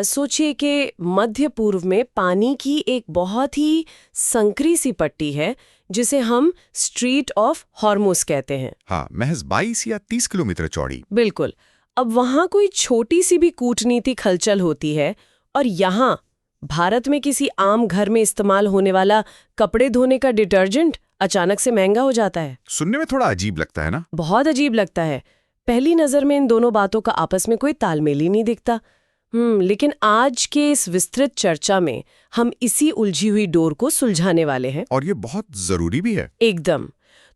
सोचिए कि मध्य पूर्व में पानी की एक बहुत ही संकरी सी पट्टी है जिसे हम स्ट्रीट ऑफ हॉर्मुज कहते हैं। हाँ, महज 22 या 30 किलोमीटर चौड़ी। बिल्कुल। अब वहाँ कोई छोटी सी भी कूटनीतिक हलचल होती है और यहाँ भारत में किसी आम घर में इस्तेमाल होने वाला कपड़े धोने का डिटर्जेंट अचानक से महंगा हो जाता है। सुनने में थोड़ा अजीब लगता है ना? बहुत अजीब लगता है। पहली नजर में इन दोनों बातों का आपस में कोई तालमेल ही नहीं दिखता। लेकिन आज के इस विस्तृत चर्चा में हम इसी उलझी हुई डोर को सुलझाने वाले हैं। और ये बहुत जरूरी भी है। एकदम।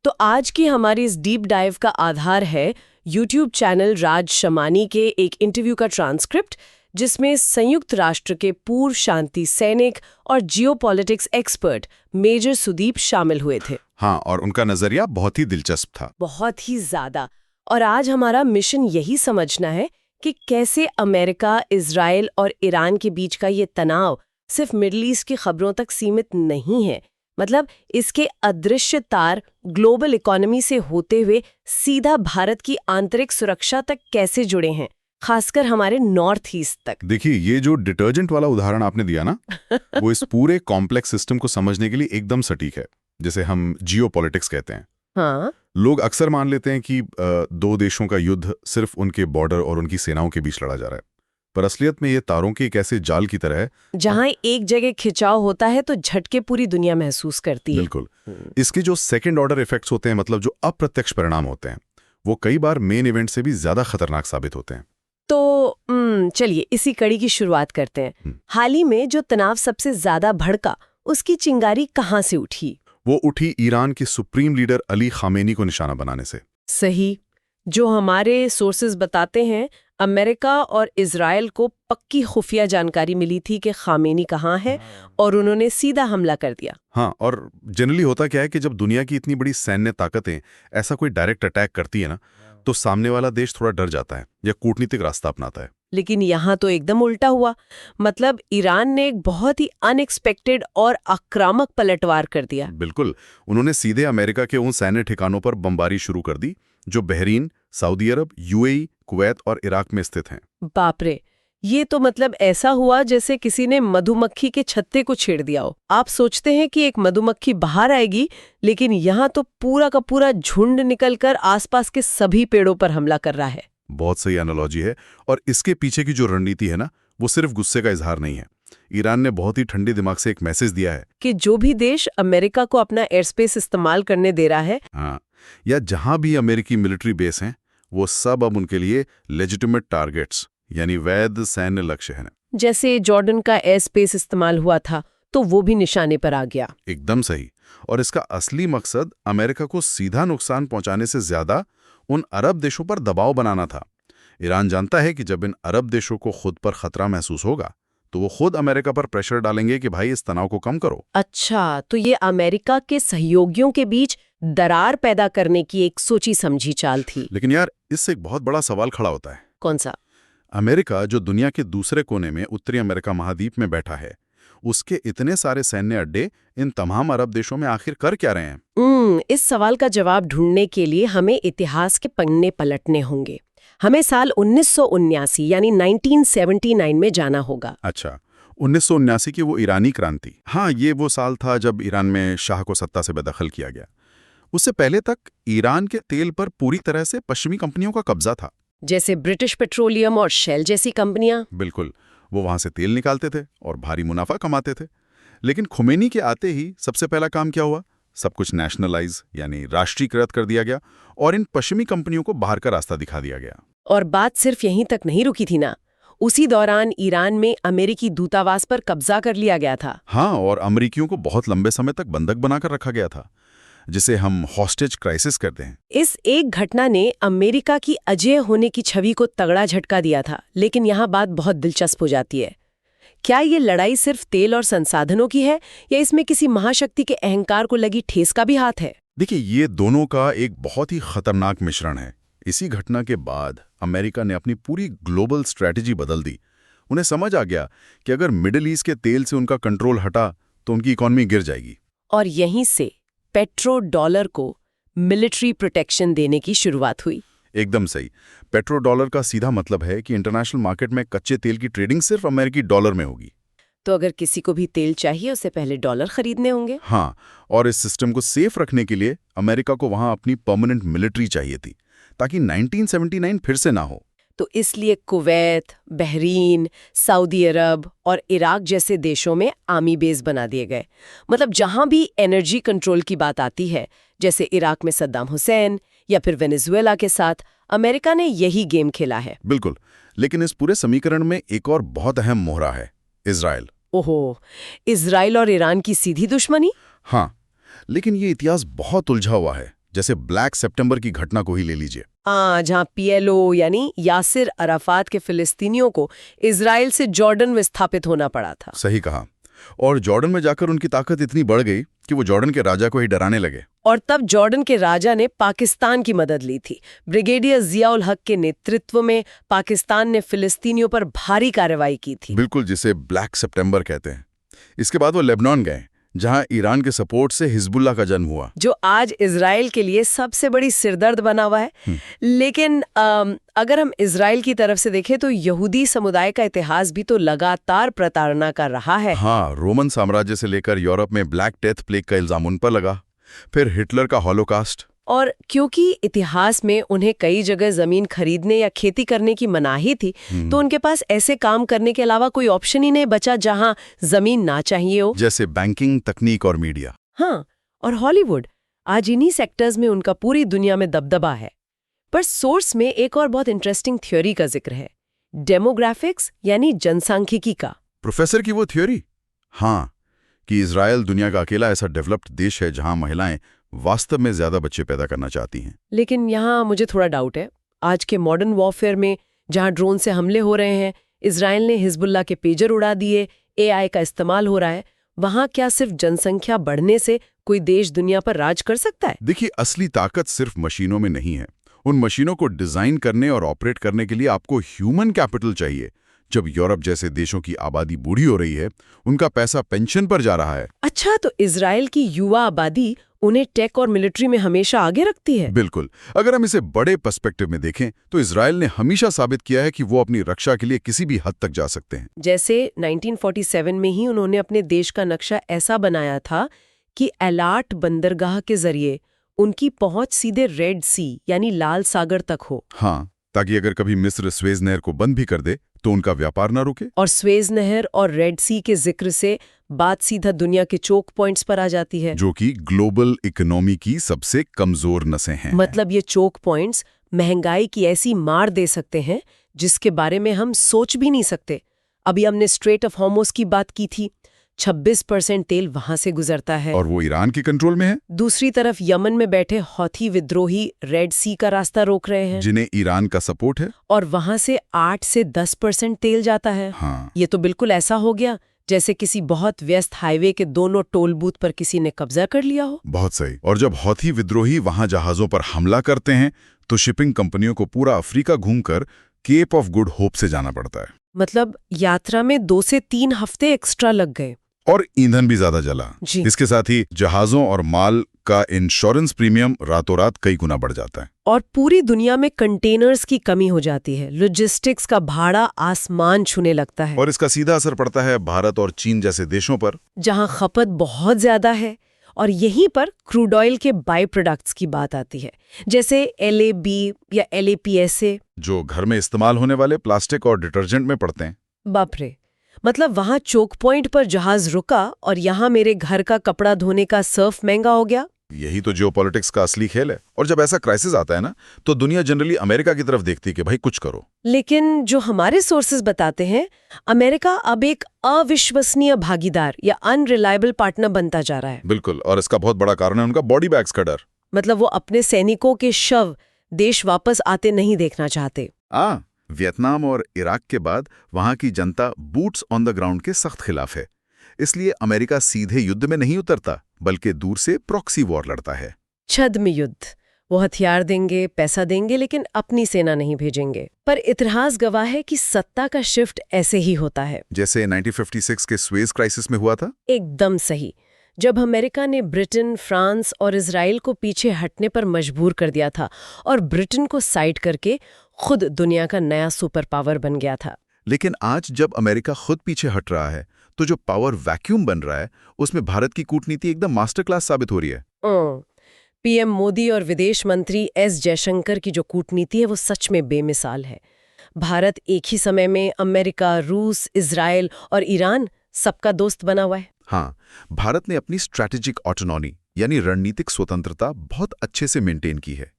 तो आज की हमारी इस डीप डाइव का आधार है यूट्यूब चैनल राज शमानी के एक इंटरव्यू का ट्रांसक्रिप्ट, जिसमें संयुक्त राष्ट्र के पूर्व शांति सैनिक और जियोपॉलिटिक्स एक्सपर्ट मेजर सुदीप शामिल हुए थे। हाँ, और उनका नजरिया बहुत ही दिलचस्प था। बहुत ही ज्यादा। और आज हमारा मिशन यही समझना है कि कैसे अमेरिका, इजराइल और ईरान के बीच का ये तनाव सिर्फ मिडल ईस्ट की खबरों तक सीमित नहीं है। मतलब इसके अदृश्य तार ग्लोबल इकोनॉमी से होते हुए सीधा भारत की आंतरिक सुरक्षा तक कैसे जुड़े हैं, खासकर हमारे नॉर्थ ईस्ट तक। देखिए, ये जो डिटर्जेंट वाला उदाहरण आपने दिया ना वो इस पूरे कॉम्प्लेक्स सिस्टम को समझने के लिए एकदम सटीक है, जिसे हम जियोपॉलिटिक्स कहते हैं। हाँ। लोग अक्सर मान लेते हैं कि दो देशों का युद्ध सिर्फ उनके बॉर्डर और उनकी सेनाओं के बीच लड़ा जा रहा है, पर असलियत में ये तारों के एक ऐसे जाल की तरह है जहां एक जगह खिंचाव होता है तो झटके पूरी दुनिया महसूस करती है। बिल्कुल। इसके जो सेकंड ऑर्डर इफेक्ट्स होते हैं, मतलब जो अप्रत्यक्ष परिणाम होते हैं, वो कई बार मेन इवेंट से भी ज्यादा खतरनाक साबित होते हैं। तो चलिए इसी कड़ी की शुरुआत करते हैं। हाल ही में जो तनाव सबसे ज्यादा भड़का, उसकी चिंगारी कहाँ से उठी? वो उठी ईरान के सुप्रीम लीडर अली खामेनी को निशाना बनाने से। सही। जो हमारे सोर्सेज बताते हैं, अमेरिका और इजराइल को पक्की खुफिया जानकारी मिली थी कि खामेनी कहाँ है और उन्होंने सीधा हमला कर दिया। हाँ, और जनरली होता क्या है कि जब दुनिया की इतनी बड़ी सैन्य ताकतें ऐसा कोई डायरेक्ट अटैक करती है ना, तो सामने वाला देश थोड़ा डर जाता है या कूटनीतिक रास्ता अपनाता है। लेकिन यहाँ तो एकदम उल्टा हुआ। मतलब ईरान ने एक बहुत ही अनएक्सपेक्टेड और आक्रामक पलटवार कर दिया। बिल्कुल। उन्होंने सीधे अमेरिका के उन सैन्य ठिकानों पर बमबारी शुरू कर दी जो बहरीन, सऊदी अरब, यूएई, कुवैत और इराक में स्थित हैं। बाप रे, ये तो मतलब ऐसा हुआ जैसे किसी ने मधुमक्खी के छत्ते को छेड़ दिया हो। आप सोचते हैं कि एक मधुमक्खी बाहर आएगी, लेकिन यहाँ तो पूरा का पूरा झुंड निकलकर आसपास के सभी पेड़ों पर हमला कर रहा है। बहुत सही एनालॉजी है। और इसके पीछे की जो रणनीति है ना, वो सिर्फ गुस्से का इजहार नहीं है। ईरान ने बहुत ही ठंडे दिमाग से एक मैसेज दिया है कि जो भी देश अमेरिका को अपना एयर स्पेस इस्तेमाल करने दे रहा है, हाँ, या जहां भी अमेरिकी मिलिट्री बेस हैं, वो सब अब उनके लिए लेजिटिमेट टारगेट्स यानी वैध सैन्य लक्ष्य हैं। जैसे जॉर्डन का एयर स्पेस इस्तेमाल हुआ था तो वो भी निशाने पर आ गया। एकदम सही। और इसका असली मकसद अमेरिका को सीधा नुकसान पहुंचाने से ज्यादा उन अरब देशों पर दबाव बनाना था। ईरान जानता है कि जब इन अरब देशों को खुद पर खतरा महसूस होगा तो वो खुद अमेरिका पर प्रेशर डालेंगे कि भाई इस तनाव को कम करो। अच्छा, तो ये अमेरिका के सहयोगियों के बीच दरार पैदा करने की एक सोची समझी चाल थी। लेकिन यार, इससे एक बहुत बड़ा सवाल खड़ा होता है। कौन सा? अमेरिका जो दुनिया के दूसरे कोने में उत्तरी अमेरिका महाद्वीप में बैठा है, उसके इतने सारे सैन्य अड्डे इन तमाम अरब देशों में आखिर कर क्या रहे हैं? इस सवाल का जवाब ढूंढने के लिए हमें इतिहास के पन्ने पलटने होंगे। हमें साल 1979 यानी 1979 में जाना होगा। अच्छा, 1979 की वो ईरानी क्रांति। हाँ, ये वो साल था जब ईरान में शाह को सत्ता से बेदखल किया गया। उससे पहले तक ईरान के तेल पर पूरी तरह से पश्चिमी कंपनियों का कब्जा था, जैसे ब्रिटिश पेट्रोलियम और शेल जैसी कंपनियां। बिल्कुल। वो वहां से तेल निकालते थे और भारी मुनाफा कमाते थे। लेकिन खुमैनी के आते ही सबसे पहला काम क्या हुआ? सब कुछ नेशनलाइज यानी राष्ट्रीयकृत कर दिया गया और इन पश्चिमी कंपनियों को बाहर का रास्ता दिखा दिया गया। और बात सिर्फ यहीं तक नहीं रुकी थी ना। उसी दौरान ईरान में अमेरिकी दूतावास पर कब्जा कर लिया गया था। हाँ, और अमेरिकियों को बहुत लंबे समय तक बंधक बनाकर रखा गया था, जिसे हम हॉस्टेज क्राइसिस कहते हैं। इस एक घटना ने अमेरिका की अजेय होने की छवि को तगड़ा झटका दिया था। लेकिन यहाँ बात बहुत दिलचस्प हो जाती है। क्या ये लड़ाई सिर्फ तेल और संसाधनों की है या इसमें किसी महाशक्ति के अहंकार को लगी ठेस का भी हाथ है? देखिए, ये दोनों का एक बहुत ही खतरनाक मिश्रण है। इसी घटना के बाद अमेरिका ने अपनी पूरी ग्लोबल स्ट्रैटेजी बदल दी। उन्हें समझ आ गया कि अगर मिडिल ईस्ट के तेल से उनका कंट्रोल हटा तो उनकी इकॉनमी गिर जाएगी। और यहीं से पेट्रो डॉलर को मिलिट्री प्रोटेक्शन देने की शुरुआत हुई। एकदम सही। पेट्रो डॉलर का सीधा मतलब है कि इंटरनेशनल मार्केट में कच्चे तेल की ट्रेडिंग सिर्फ अमेरिकी डॉलर में होगी। तो अगर किसी को भी तेल चाहिए उससे पहले डॉलर खरीदने होंगे। हाँ, और इस सिस्टम को सेफ रखने के लिए अमेरिका को वहां अपनी परमानेंट मिलिट्री चाहिए थी, ताकि 1979 फिर से ना हो। तो इसलिए कुवैत, बहरीन, सऊदी अरब और इराक जैसे देशों में आर्मी बेस बना दिए गए। मतलब जहां भी एनर्जी कंट्रोल की बात आती है, जैसे इराक में सद्दाम हुसैन या फिर वेनेजुएला के साथ, अमेरिका ने यही गेम खेला है। बिल्कुल, लेकिन इस पूरे समीकरण में एक और बहुत अहम मोहरा है, इजराइल। ओहो, इजराइल और ईरान की सीधी दुश्मनी? हाँ, लेकिन ये इतिहास बहुत उलझा हुआ है। जैसे ब्लैक सितंबर की घटना को ही ले लीजिए। जहां पीएलओ यानी यासिर अराफात के फिलिस्तीनियों को इजराइल से जॉर्डन विस्थापित होना पड़ा था। सही कहा। और जॉर्डन में जाकर उनकी ताकत इतनी बढ़ गई कि वो जॉर्डन के राजा को ही डराने लगे। और तब जॉर्डन के राजा ने पाकिस्तान की मदद ली थी। ब्रिगेडियर जियाउल हक के नेतृत्व में पाकिस्तान ने फिलिस्तीनियों पर भारी कार्रवाई की थी। बिल्कुल, जिसे ब्लैक सितंबर कहते हैं। इसके बाद वो लेबनान गए, जहां ईरान के सपोर्ट से हिजबुल्लाह का जन्म हुआ, जो आज इजराइल के लिए सबसे बड़ी सिरदर्द बना हुआ है। लेकिन अगर हम इजराइल की तरफ से देखें तो यहूदी समुदाय का इतिहास भी तो लगातार प्रताड़ना कर रहा है। हाँ, रोमन साम्राज्य से लेकर यूरोप में ब्लैक डेथ प्लेग का इल्जाम उन पर लगा, फिर हिटलर का हॉलोकास्ट। और क्योंकि इतिहास में उन्हें कई जगह जमीन खरीदने या खेती करने की मनाही थी, तो उनके पास ऐसे काम करने के अलावा कोई ऑप्शन ही नहीं बचा जहां जमीन ना चाहिए हो। जैसे बैंकिंग, तकनीक और मीडिया। हाँ, और हॉलीवुड, आज इन्हीं सेक्टर्स में उनका पूरी दुनिया में दबदबा है। पर सोर्स में एक और बहुत इंटरेस्टिंग थ्योरी का जिक्र है, डेमोग्राफिक्स यानी जनसांख्यिकी का। प्रोफेसर की वो थ्योरी? हाँ, कि इजराइल दुनिया का अकेला ऐसा डेवलप्ड देश है जहां महिलाएं वास्तव में ज्यादा बच्चे पैदा करना चाहती हैं। लेकिन यहाँ मुझे थोड़ा डाउट है। आज के मॉडर्न वॉरफेयर में जहां ड्रोन से हमले हो रहे हैं, इजराइल ने हिजबुल्लाह के पेजर उड़ा दिए, एआई का इस्तेमाल हो रहा है, वहां क्या सिर्फ जनसंख्या बढ़ने से कोई देश दुनिया पर राज कर सकता है? देखिए, असली ताकत सिर्फ मशीनों में नहीं है। उन मशीनों को डिजाइन करने और ऑपरेट करने के लिए आपको ह्यूमन कैपिटल चाहिए। जब यूरोप जैसे देशों की आबादी बूढ़ी हो रही है, उनका पैसा पेंशन पर जा रहा है। अच्छा, तो इजराइल की युवा आबादी उन्हें टेक और मिलिट्री में हमेशा आगे रखती है? बिल्कुल। अगर हम इसे बड़े पर्सपेक्टिव में देखें तो इजराइल ने हमेशा साबित किया है कि वो अपनी रक्षा के लिए किसी भी हद तक जा सकते हैं। जैसे 1947 में ही उन्होंने अपने देश का नक्शा ऐसा बनाया था कि एलाट बंदरगाह के जरिए उनकी पहुंच सीधे रेड सी यानी लाल सागर तक हो। हाँ, ताकि अगर कभी मिस्र स्वेज नहर को बंद भी कर दे तो उनका व्यापार ना रुके। और स्वेज नहर और रेड सी के जिक्र से बात सीधा दुनिया के चोक पॉइंट्स पर आ जाती है, जो कि ग्लोबल इकोनॉमी की सबसे कमजोर नसें हैं। मतलब ये चोक पॉइंट्स महंगाई की ऐसी मार दे सकते हैं जिसके बारे में हम सोच भी नहीं सकते। अभी हमने स्ट्रेट ऑफ हॉर्मुज़ की बात की थी, 26% तेल वहां से गुजरता है और वो ईरान के कंट्रोल में है। दूसरी तरफ यमन में बैठे हौथी विद्रोही रेड सी का रास्ता रोक रहे हैं, जिन्हें ईरान का सपोर्ट है, और वहां से 8 से 10% तेल जाता है। हाँ। ये तो बिल्कुल ऐसा हो गया जैसे किसी बहुत व्यस्त हाईवे के दोनों टोल बूथ पर किसी ने कब्जा कर लिया हो। बहुत सही। और जब हौथी विद्रोही वहां जहाजों पर हमला करते हैं तो शिपिंग कंपनियों को पूरा अफ्रीका घूमकर केप ऑफ गुड होप से जाना पड़ता है। मतलब यात्रा में 2 से 3 हफ्ते एक्स्ट्रा लग गए और ईंधन भी ज्यादा जला। जी। इसके साथ ही जहाजों और माल का इंश्योरेंस प्रीमियम रातों रात कई गुना बढ़ जाता है। और पूरी दुनिया में कंटेनर्स की कमी हो जाती है, लॉजिस्टिक्स का भाड़ा आसमान छूने लगता है। और इसका सीधा असर पड़ता है भारत और चीन जैसे देशों पर, जहां खपत बहुत ज्यादा है। और यहीं पर क्रूड ऑयल के बाई प्रोडक्ट्स की बात आती है, जैसे LAB या LAPSA, जो घर में इस्तेमाल होने वाले प्लास्टिक और डिटर्जेंट में पड़ते हैं। बाप रे, मतलब वहां चोक पॉइंट पर जहाज रुका और यहाँ मेरे घर का कपड़ा धोने का सर्फ महंगा हो गया। यही तो जियोपॉलिटिक्स का असली खेल है। और जब ऐसा क्राइसिस आता है ना, तो दुनिया जनरली अमेरिका की तरफ देखती है कि भाई कुछ करो। लेकिन जो हमारे सोर्सेज बताते हैं, अमेरिका अब एक अविश्वसनीय भागीदार या अनरिलायबल पार्टनर बनता जा रहा है। बिल्कुल, और इसका बहुत बड़ा कारण है उनका बॉडी बैग्स का डर। मतलब वो अपने सैनिकों के शव देश वापस आते नहीं देखना चाहते। वियतनाम और इराक के बाद वहां की जनता बूट्स ऑन द ग्राउंड के सख्त खिलाफ है। इसलिए अमेरिका सीधे युद्ध में नहीं उतरता, बल्कि दूर से प्रॉक्सी वॉर लड़ता है। छद्म युद्ध। वो हथियार देंगे, पैसा देंगे, लेकिन अपनी सेना नहीं भेजेंगे। पर इतिहास गवाह है कि सत्ता का शिफ्ट ऐसे ही होता है, जैसे 1956 के स्वेज क्राइसिस में हुआ था। एकदम सही। जब अमेरिका ने ब्रिटेन, फ्रांस और इजराइल को पीछे हटने पर मजबूर कर दिया था और ब्रिटेन को साइड करके खुद दुनिया का नया सुपर पावर बन गया था। लेकिन आज जब अमेरिका खुद पीछे हट रहा है तो जो पावर वैक्यूम बन रहा है उसमें भारत की कूटनीति एकदम मास्टर क्लास साबित हो रही है। पीएम मोदी और विदेश मंत्री एस जयशंकर की जो कूटनीति है वो सच में बेमिसाल है। भारत एक ही समय में अमेरिका, रूस, इजराइल और ईरान सबका दोस्त बना हुआ है। हाँ, भारत ने अपनी स्ट्रैटेजिक ऑटोनॉमी यानी रणनीतिक स्वतंत्रता बहुत अच्छे से मेंटेन की है।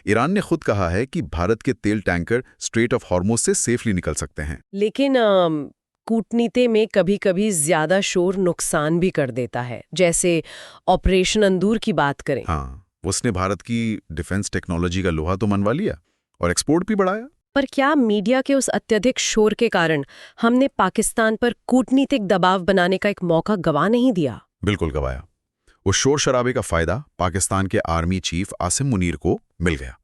ईरान ने खुद कहा है कि भारत के तेल टैंकर स्ट्रेट ऑफ हॉर्मुज से सेफली निकल सकते हैं। लेकिन कूटनीति में कभी-कभी ज्यादा शोर नुकसान भी कर देता है, जैसे ऑपरेशन अंदूर की बात करें। हाँ, उसने भारत की डिफेंस टेक्नोलॉजी का लोहा तो मनवा लिया और एक्सपोर्ट भी बढ़ाया। पर क्या मीडिया के उस अत्यधिक शोर के कारण हमने पाकिस्तान पर कूटनीतिक दबाव बनाने का एक मौका गवा नहीं दिया? बिल्कुल गवाया। उस शोर शराबे का फायदा पाकिस्तान के आर्मी चीफ आसिम मुनीर को मिल गया।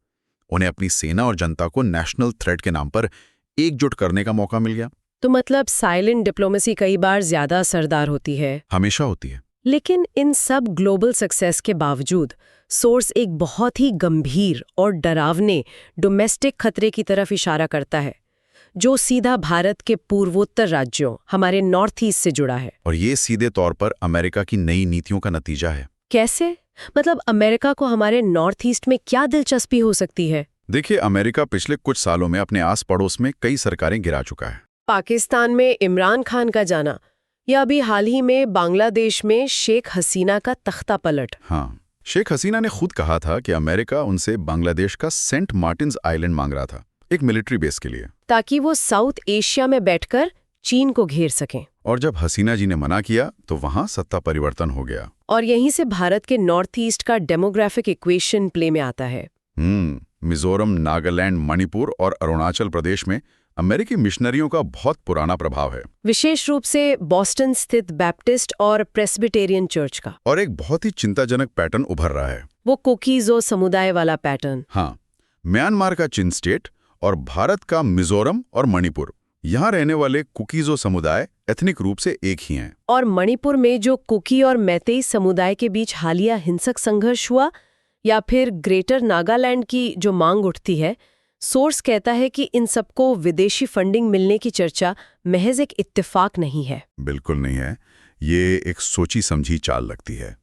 उन्हें अपनी सेना और जनता को नेशनल थ्रेट के नाम पर एकजुट करने का मौका मिल गया। तो मतलब साइलेंट डिप्लोमेसी कई बार ज्यादा असरदार होती है। हमेशा होती है। लेकिन इन सब ग्लोबल सक्सेस के बावजूद सोर्स एक बहुत ही गंभीर और डरावने डोमेस्टिक खतरे की तरफ इशारा करता है, जो सीधा भारत के पूर्वोत्तर राज्यों, हमारे नॉर्थ ईस्ट से जुड़ा है। और ये सीधे तौर पर अमेरिका की नई नीतियों का नतीजा है। कैसे? मतलब अमेरिका को हमारे नॉर्थ ईस्ट में क्या दिलचस्पी हो सकती है? देखिए, अमेरिका पिछले कुछ सालों में अपने आस पड़ोस में कई सरकारें गिरा चुका है। पाकिस्तान में इमरान खान का जाना, या अभी हाल ही में बांग्लादेश में शेख हसीना का तख्ता पलट। हाँ, शेख हसीना ने खुद कहा था कि अमेरिका उनसे बांग्लादेश का सेंट मार्टिन्स आइलैंड मांग रहा था, एक मिलिट्री बेस के लिए, ताकि वो साउथ एशिया में बैठकर चीन को घेर सकें। और जब हसीना जी ने मना किया तो वहां सत्ता परिवर्तन हो गया। और यहीं से भारत के नॉर्थ ईस्ट का डेमोग्राफिक इक्वेशन प्ले में आता है। मिजोरम, नागालैंड, मणिपुर और अरुणाचल प्रदेश में अमेरिकी मिशनरियों का बहुत पुराना प्रभाव है, विशेष रूप से बॉस्टन स्थित बैप्टिस्ट और प्रेस्बिटेरियन चर्च का। और एक बहुत ही चिंताजनक पैटर्न उभर रहा है, वो कुकीज़ो समुदाय वाला पैटर्न। हाँ, म्यांमार का चिन स्टेट और भारत का मिजोरम और मणिपुर, यहाँ रहने वाले कुकीज़ो समुदाय एथनिक रूप से एक ही हैं। और मणिपुर में जो कुकी और मैतेई समुदाय के बीच हालिया हिंसक संघर्ष हुआ, या फिर ग्रेटर नागालैंड की जो मांग उठती है, सोर्स कहता है कि इन सबको विदेशी फंडिंग मिलने की चर्चा महज एक इत्तेफाक नहीं है। बिल्कुल नहीं है, ये एक सोची समझी चाल लगती है।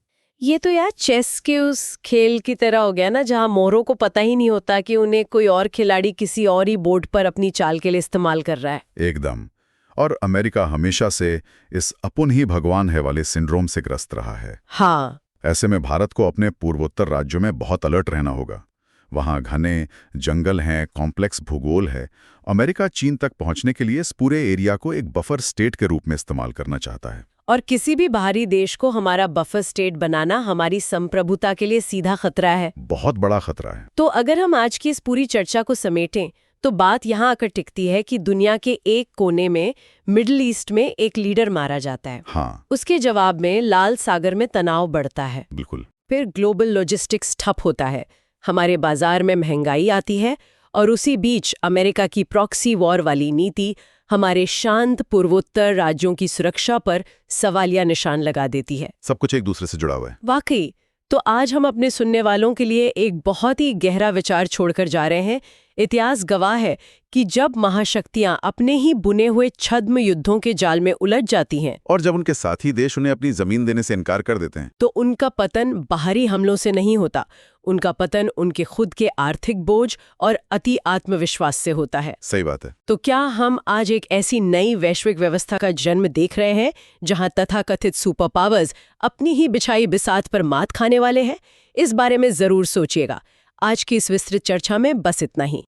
ये तो यार चेस के उस खेल की तरह हो गया ना, जहां मोरों को पता ही नहीं होता कि उन्हें कोई और खिलाड़ी किसी और ही बोर्ड पर अपनी चाल के लिए इस्तेमाल कर रहा है। एकदम। और अमेरिका हमेशा से इस अपुन ही भगवान है वाले सिंड्रोम से ग्रस्त रहा है। हाँ, ऐसे में भारत को अपने पूर्वोत्तर राज्यों में बहुत अलर्ट रहना होगा। वहाँ घने जंगल हैं, कॉम्प्लेक्स भूगोल है। अमेरिका चीन तक पहुंचने के लिए इस पूरे एरिया को एक बफर स्टेट के रूप में इस्तेमाल करना चाहता है। और किसी भी बाहरी देश को हमारा बफर स्टेट बनाना हमारी संप्रभुता के लिए सीधा खतरा है, बहुत बड़ा खतरा है। तो अगर हम आज की इस पूरी चर्चा को समेटें तो बात यहाँ आकर टिकती है कि दुनिया के एक कोने में, मिडिल ईस्ट में एक लीडर मारा जाता है। हाँ, उसके जवाब में लाल सागर में तनाव बढ़ता है। बिल्कुल। फिर ग्लोबल लॉजिस्टिक्स ठप होता है, हमारे बाजार में महंगाई आती है, और उसी बीच अमेरिका की प्रॉक्सी वॉर वाली नीति हमारे शांत पूर्वोत्तर राज्यों की सुरक्षा पर सवालिया निशान लगा देती है। सब कुछ एक दूसरे से जुड़ा हुआ है। वाकई। तो आज हम अपने सुनने वालों के लिए एक बहुत ही गहरा विचार छोड़कर जा रहे हैं। इतिहास गवाह है कि जब महाशक्तियां अपने ही बुने हुए छद्म युद्धों के जाल में उलझ जाती हैं, और जब उनके साथी देश उन्हें अपनी जमीन देने से इनकार कर देते हैं, तो उनका पतन बाहरी हमलों से नहीं होता, उनका पतन उनके खुद के आर्थिक बोझ और अति आत्मविश्वास से होता है। सही बात है। तो क्या हम आज एक ऐसी नई वैश्विक व्यवस्था का जन्म देख रहे हैं जहां तथाकथित सुपर पावर्स अपनी ही बिछाई बिसात पर मात खाने वाले हैं? इस बारे में जरूर सोचिएगा। आज की इस विस्तृत चर्चा में बस इतना ही।